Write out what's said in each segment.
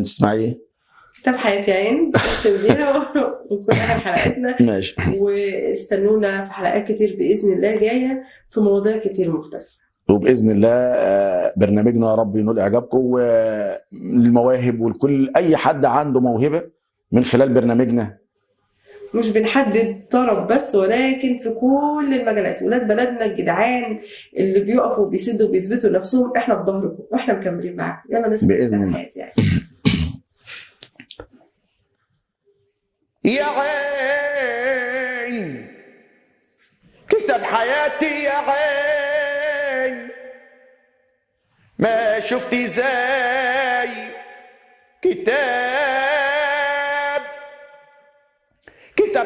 تسمعي كتاب حياتي عين تنزيها وكل آخر حلقاتنا. ماشي. واستنونا في حلقات كتير بإذن الله جاية في مواضيع كتير مختلفة، وباذن الله برنامجنا يا رب ينول اعجابكم، والمواهب والكل اي حد عنده موهبه من خلال برنامجنا. مش بنحدد طرف بس ولكن في كل المجالات. ولاد بلدنا الجدعان اللي بيقفوا وبيسدوا وبيثبتوا نفسهم، احنا في ظهركم واحنا مكملين معاكم. يلا نسمع باذن كتاب الله. حياتي يعني. يا عين كتاب حياتي يا عين، ما شفتي زي كتاب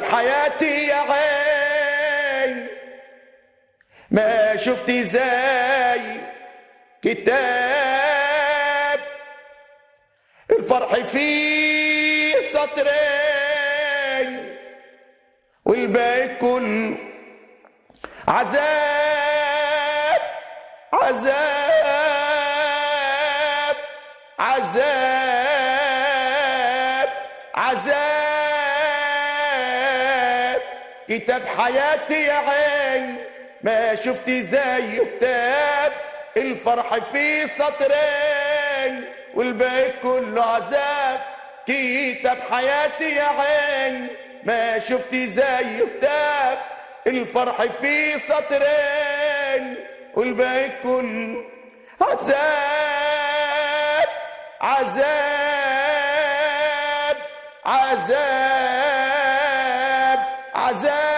حياتي يا عين، ما شفتي زي كتاب الفرح فيه سطرين والباقي كله عذاب عذاب عذاب عذاب. كتاب حياتي يا عين، ما شفتي زي كتاب الفرح فيه سطرين والباقي كله عذاب. كتاب حياتي يا عين، ما شفتي زي كتاب الفرح فيه سطرين والباقي كله عذاب عذاب عذاب عذاب.